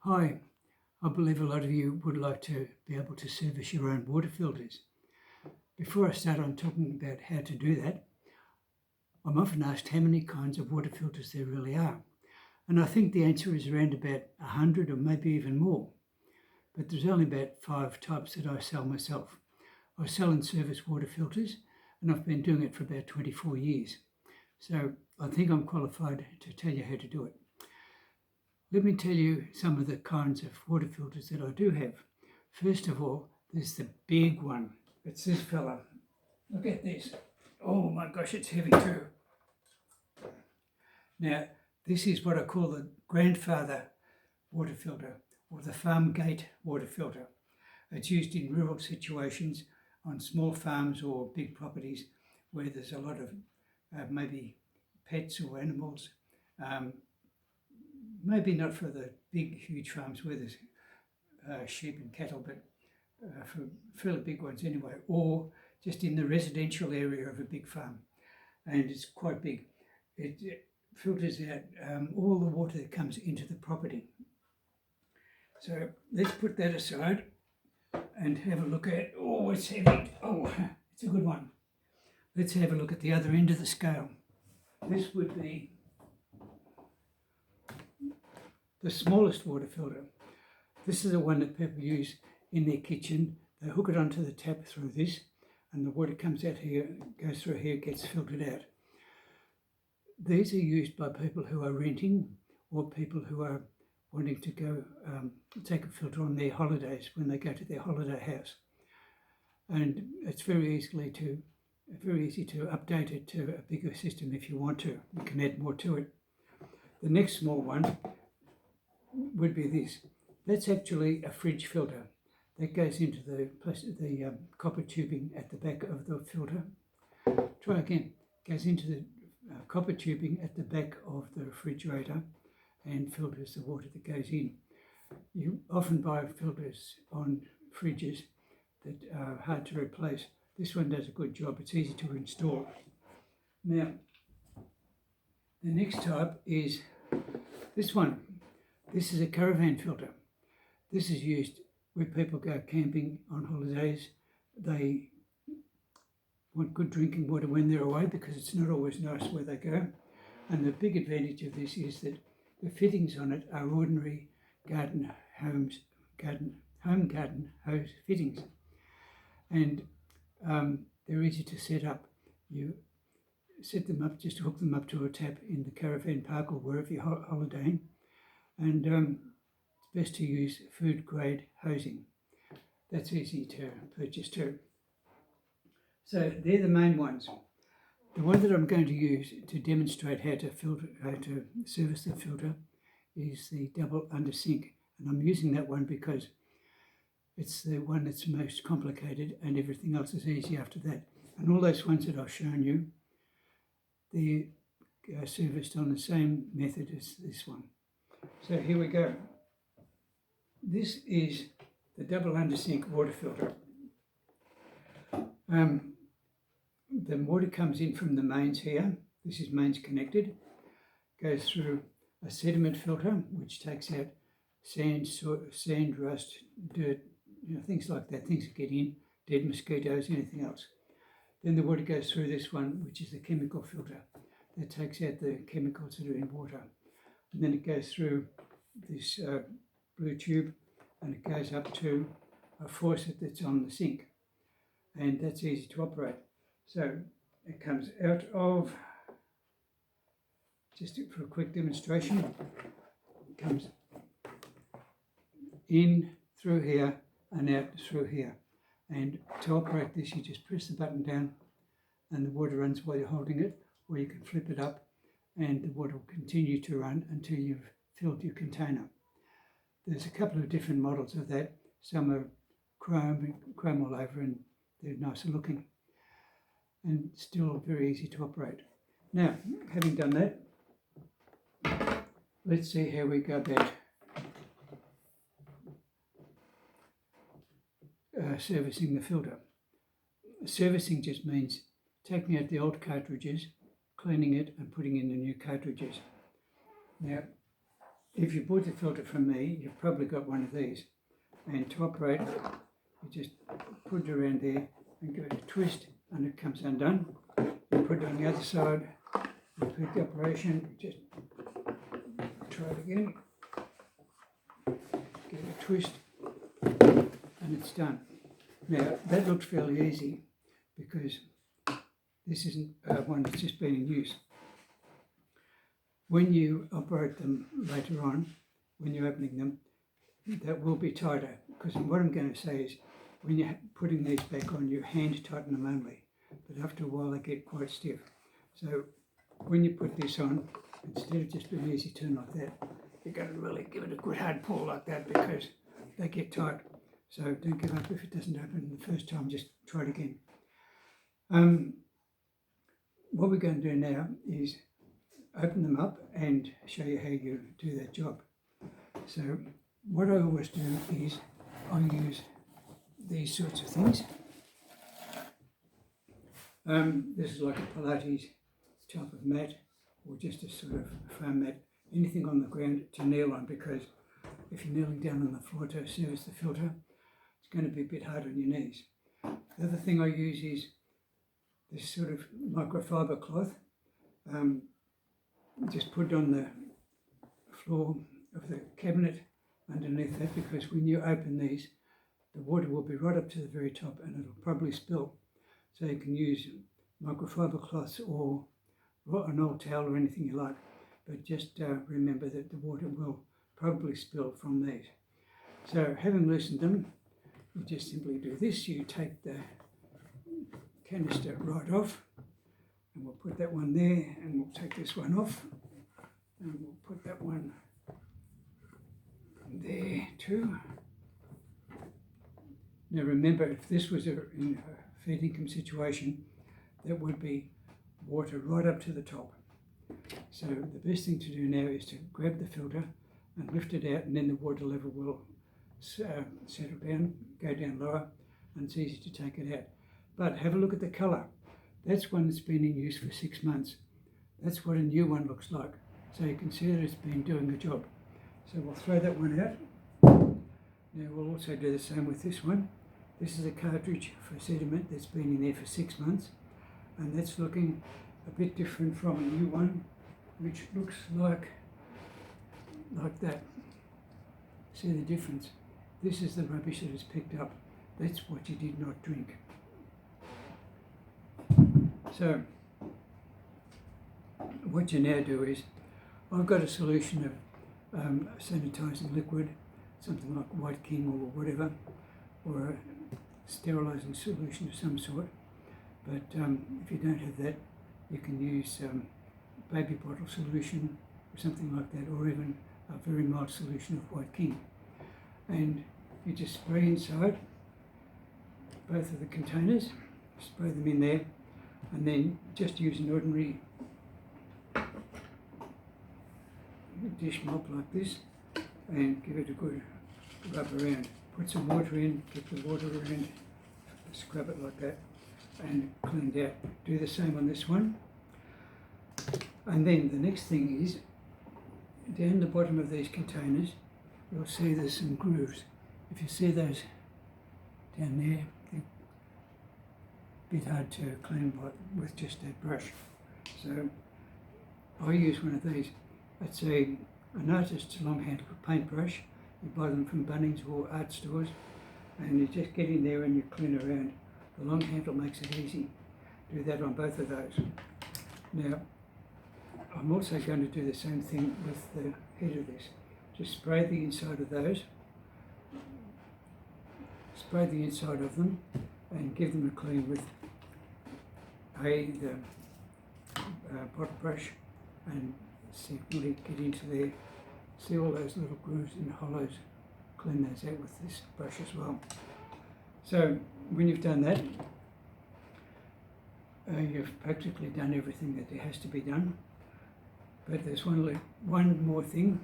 Hi, I believe a lot of you would like to be able to service your own water filters. Before I start on talking about how to do that, I'm often asked how many kinds of water filters there really are. And I think the answer is around about 100 or maybe even more. But there's only about 5 types that I sell myself. I sell and service water filters, and I've been doing it for about 24 years. So I think I'm qualified to tell you how to do it. Let me tell you some of the kinds of water filters that I do have. First of all, there's the big one. It's this fella. Look at this. Oh my gosh, it's heavy too. Now, this is what I call the grandfather water filter, or the farm gate water filter. It's used in rural situations on small farms or big properties where there's a lot of maybe pets or animals. Maybe not for the big, huge farms where there's sheep and cattle, but for fairly big ones anyway, or just in the residential area of a big farm. And it's quite big. It filters out all the water that comes into the property. So let's put that aside and have a look at, oh, it's heavy. Oh, it's a good one. Let's have a look at the other end of the scale. This would be the smallest water filter. This is the one that people use in their kitchen. They hook it onto the tap through this, and the water comes out here, goes through here, gets filtered out. These are used by people who are renting or people who are wanting to go take a filter on their holidays when they go to their holiday house. And it's very easy to update it to a bigger system if you want to. You can add more to it. The next small one would be this. That's actually a fridge filter that goes into the copper tubing at the back of the filter. Try again. Goes into the copper tubing at the back of the refrigerator and filters the water that goes in. You often buy filters on fridges that are hard to replace. This one does a good job. It's easy to install. Now, the next type is this one. This is a caravan filter. This is used where people go camping on holidays. They want good drinking water when they're away because it's not always nice where they go. And the big advantage of this is that the fittings on it are ordinary home garden hose fittings. And they're easy to set up. You set them up, just hook them up to a tap in the caravan park or wherever you're holidaying. And it's best to use food grade hosing. That's easy to purchase too. So they're the main ones. The one that I'm going to use to demonstrate how to service the filter is the double under sink. And I'm using that one because it's the one that's most complicated and everything else is easy after that. And all those ones that I've shown you, they're serviced on the same method as this one. So here we go. This is the double under sink water filter. The water comes in from the mains here. This is mains connected. Goes through a sediment filter, which takes out sand, rust, dirt, things like that, things that get in, dead mosquitoes, anything else. Then the water goes through this one, which is a chemical filter that takes out the chemicals that are in water. And then it goes through this blue tube and it goes up to a faucet that's on the sink. And that's easy to operate. So it comes out of, just for a quick demonstration, it comes in through here and out through here. And to operate this, you just press the button down and the water runs while you're holding it, or you can flip it up and the water will continue to run until you've filled your container. There's a couple of different models of that. Some are chrome all over and they're nicer looking and still very easy to operate. Now, having done that, let's see how we go about servicing the filter. Servicing just means taking out the old cartridges, cleaning it and putting in the new cartridges. Now, if you bought the filter from me, you've probably got one of these. And to operate, you just put it around there and give it a twist and it comes undone. You put it on the other side, repeat the operation, just try it again, give it a twist and it's done. Now that looks fairly easy because this isn't one that's just been in use. When you operate them later on, when you're opening them, that will be tighter, because what I'm going to say is when you're putting these back on, you hand tighten them only, but after a while they get quite stiff. So when you put this on, instead of just an easy turn like that, you've got to really give it a good hard pull like that because they get tight. So don't give up if it doesn't open the first time, just try it again. What we're going to do now is open them up and show you how you do that job. So what I always do is I use these sorts of things. This is like a Pilates type of mat or just a sort of foam mat, anything on the ground to kneel on, because if you're kneeling down on the floor to service the filter, it's going to be a bit hard on your knees. The other thing I use is this sort of microfiber cloth. Just put it on the floor of the cabinet underneath that, because when you open these, the water will be right up to the very top and it'll probably spill. So you can use microfiber cloths or an old towel or anything you like, but just remember that the water will probably spill from these. So having loosened them, you just simply do this. You take the canister right off, and we'll put that one there, and we'll take this one off, and we'll put that one there too. Now remember, if this was in a feed income situation, that would be water right up to the top. So the best thing to do now is to grab the filter and lift it out, and then the water level will settle down, go down lower, and it's easy to take it out. But have a look at the colour. That's one that's been in use for 6 months. That's what a new one looks like. So you can see that it's been doing the job. So we'll throw that one out. Now we'll also do the same with this one. This is a cartridge for sediment that's been in there for 6 months. And that's looking a bit different from a new one, which looks like that. See the difference? This is the rubbish that is picked up. That's what you did not drink. So what you now do is, I've got a solution of sanitising liquid, something like White King or whatever, or a sterilising solution of some sort. But if you don't have that, you can use baby bottle solution or something like that, or even a very mild solution of White King. And you just spray inside both of the containers, spray them in there, and then just use an ordinary dish mop like this and give it a good rub around. Put some water in, get the water around, scrub it like that, and cleaned out. Do the same on this one. And then the next thing is, down the bottom of these containers, you'll see there's some grooves. If you see those down there, they're a bit hard to clean with just a brush. So I use one of these. It's an artist's long handle paintbrush. You buy them from Bunnings or art stores, and you just get in there and you clean around. The long handle makes it easy. Do that on both of those. Now, I'm also going to do the same thing with the head of this. Just spray the inside of those, spray the inside of them, and give them a clean with the bottle brush, and simply get into there, see all those little grooves and hollows, clean those out with this brush as well. So when you've done that, you've practically done everything that there has to be done. But there's one more thing.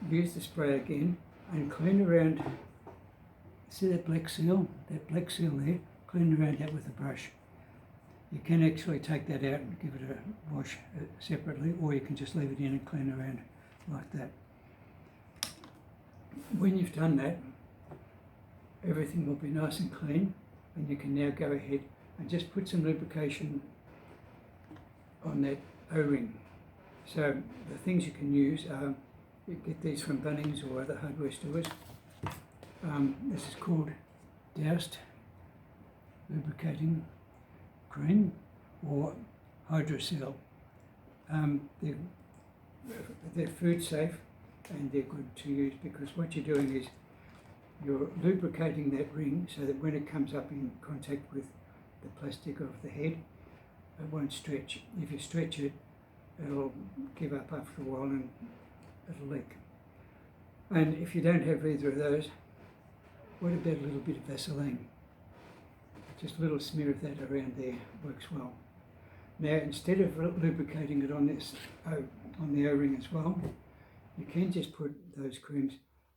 Use the spray again and clean around. See that black seal? That black seal there? Clean around that with a brush. You can actually take that out and give it a wash separately, or you can just leave it in and clean around like that. when you've done that, everything will be nice and clean, and you can now go ahead and just put some lubrication on that O-ring. So the things you can use are, you get these from Bunnings or other hardware stores. This is called Doused lubricating cream or Hydrocell. They're food safe and they're good to use, because what you're doing is you're lubricating that ring so that when it comes up in contact with the plastic of the head, it won't stretch. If you stretch it, it'll give up after a while and it'll leak. And if you don't have either of those, what about a little bit of Vaseline? Just a little smear of that around there works well. Now, instead of lubricating it on this on the O-ring as well, you can just put those creams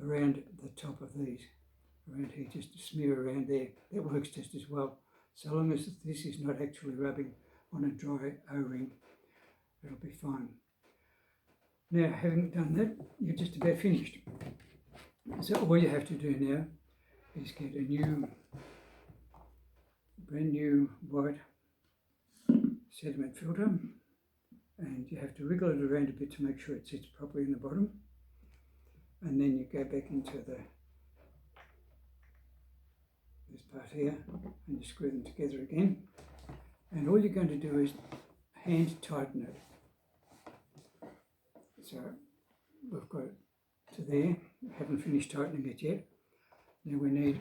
around the top of these, around here, just a smear around there. That works just as well, so long as this is not actually rubbing on a dry O-ring, it'll be fine. Now, having done that, you're just about finished. So all you have to do now is get a brand new white sediment filter, and you have to wriggle it around a bit to make sure it sits properly in the bottom, and then you go back into this part here and you screw them together again, and all you're going to do is hand tighten it. So we've got it to there, haven't finished tightening it yet. Now we need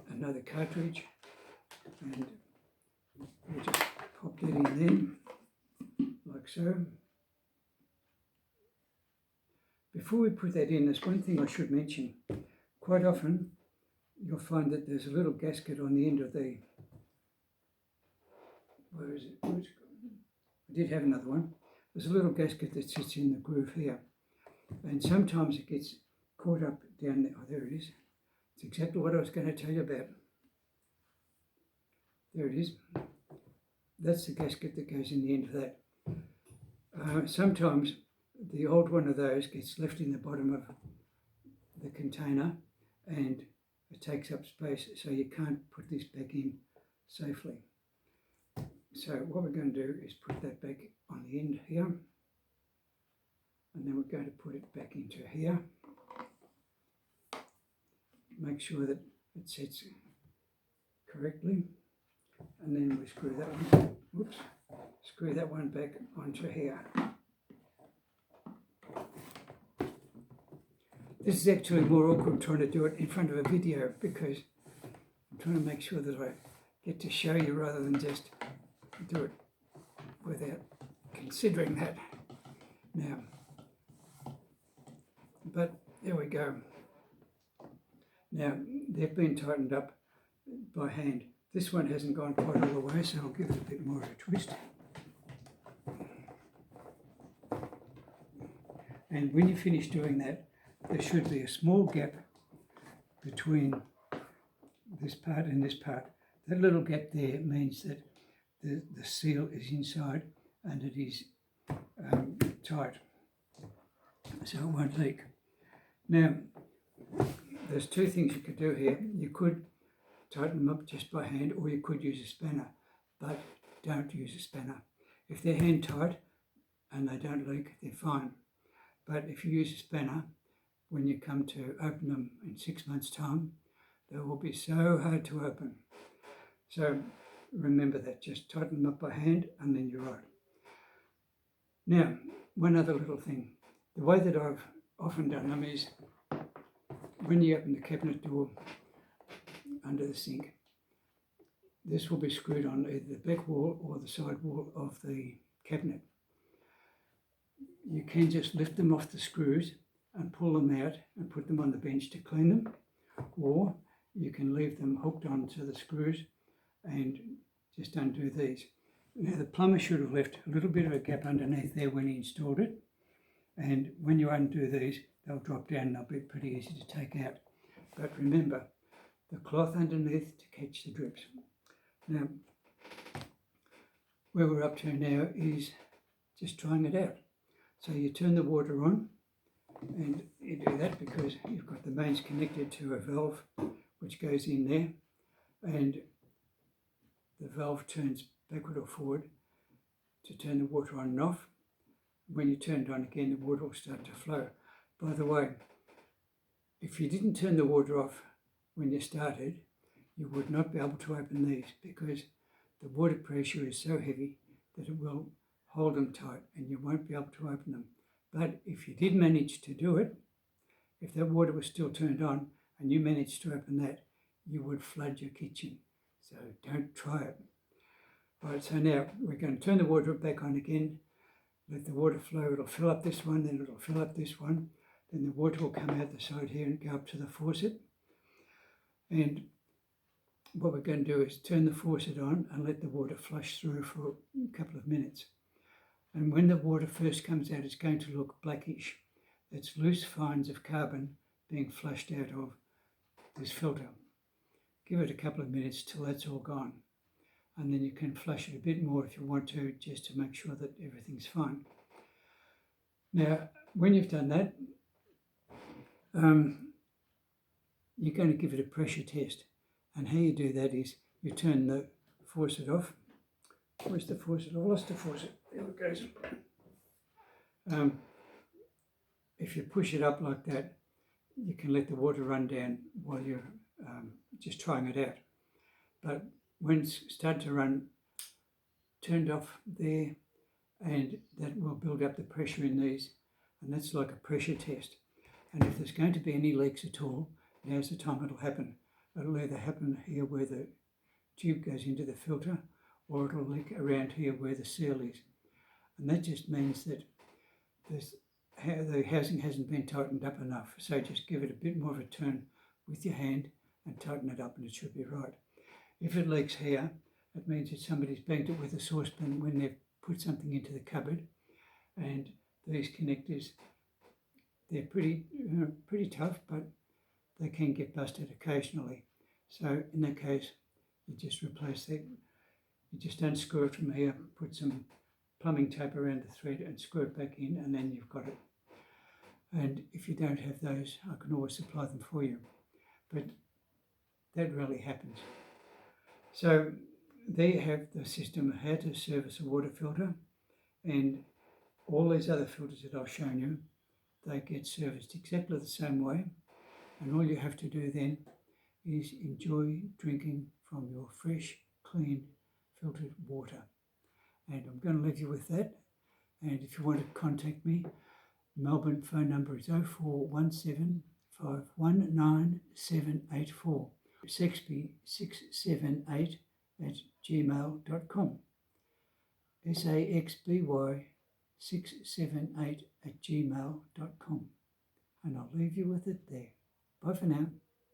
another cartridge, and we'll just pop that in there, like so. Before we put that in, there's one thing I should mention. Quite often you'll find that there's a little gasket on the end of the, where is it? Where's it gone? I did have another one. There's a little gasket that sits in the groove here, and sometimes it gets caught up down there. Oh, there it is. It's exactly what I was going to tell you about. There it is. That's the gasket that goes in the end of that. Sometimes the old one of those gets left in the bottom of the container and it takes up space, so you can't put this back in safely. So what we're going to do is put that back on the end here, and then we're going to put it back into here. Make sure that it sits correctly, and then we screw that one, screw that one back onto here. This is actually more awkward trying to do it in front of a video, because I'm trying to make sure that I get to show you rather than just do it without considering that. Now, but there we go. Now, they've been tightened up by hand. This one hasn't gone quite all the way, so I'll give it a bit more of a twist. And when you finish doing that, there should be a small gap between this part and this part. That little gap there means that the seal is inside and it is tight, so it won't leak. Now, there's two things you could do here. You could tighten them up just by hand, or you could use a spanner, but don't use a spanner. If they're hand tight and they don't leak, they're fine. But if you use a spanner, when you come to open them in 6 months' time, they will be so hard to open. So remember that, just tighten them up by hand and then you're right. Now, one other little thing. The way that I've often done them is when you open the cabinet door under the sink, this will be screwed on either the back wall or the side wall of the cabinet. You can just lift them off the screws and pull them out and put them on the bench to clean them, or you can leave them hooked onto the screws and just undo these. Now, the plumber should have left a little bit of a gap underneath there when he installed it, and when you undo these, they'll drop down and they'll be pretty easy to take out. But remember, the cloth underneath to catch the drips. Now, where we're up to now is just trying it out. So you turn the water on, and you do that because you've got the mains connected to a valve which goes in there, and the valve turns backward or forward to turn the water on and off. When you turn it on again, the water will start to flow. By the way, if you didn't turn the water off when you started, you would not be able to open these because the water pressure is so heavy that it will hold them tight and you won't be able to open them. But if you did manage to do it, if that water was still turned on and you managed to open that, you would flood your kitchen. So don't try it. Right, so now we're going to turn the water back on again, let the water flow. It'll fill up this one, then it'll fill up this one, then the water will come out the side here and go up to the faucet. And what we're going to do is turn the faucet on and let the water flush through for a couple of minutes. And when the water first comes out, it's going to look blackish. It's loose fines of carbon being flushed out of this filter. Give it a couple of minutes till that's all gone. And then you can flush it a bit more if you want to, just to make sure that everything's fine. Now, when you've done that, you're going to give it a pressure test. And how you do that is you turn the faucet off. Where's the faucet? I've lost the faucet. There it goes. If you push it up like that, you can let the water run down while you're just trying it out. But when it's started to run, turned off there, and that will build up the pressure in these, and that's like a pressure test. And if there's going to be any leaks at all, now's the time it'll happen. It'll either happen here where the tube goes into the filter, or it'll leak around here where the seal is. And that just means that the housing hasn't been tightened up enough. So just give it a bit more of a turn with your hand and tighten it up and it should be right. If it leaks here, it means that somebody's banged it with a saucepan when they've put something into the cupboard. And these connectors, they're pretty tough, but they can get busted occasionally. So in that case, you just replace that. You just unscrew it from here, put some plumbing tape around the thread and screw it back in, and then you've got it. And if you don't have those, I can always supply them for you. But that rarely happens. So there you have the system of how to service a water filter, and all these other filters that I've shown you, they get serviced exactly the same way. And all you have to do then is enjoy drinking from your fresh, clean, filtered water. And I'm going to leave you with that. And if you want to contact me, Melbourne phone number is 0417 519 784. Saxby678 @gmail.com. SAXBY678 @gmail.com. And I'll leave you with it there. Bye for now.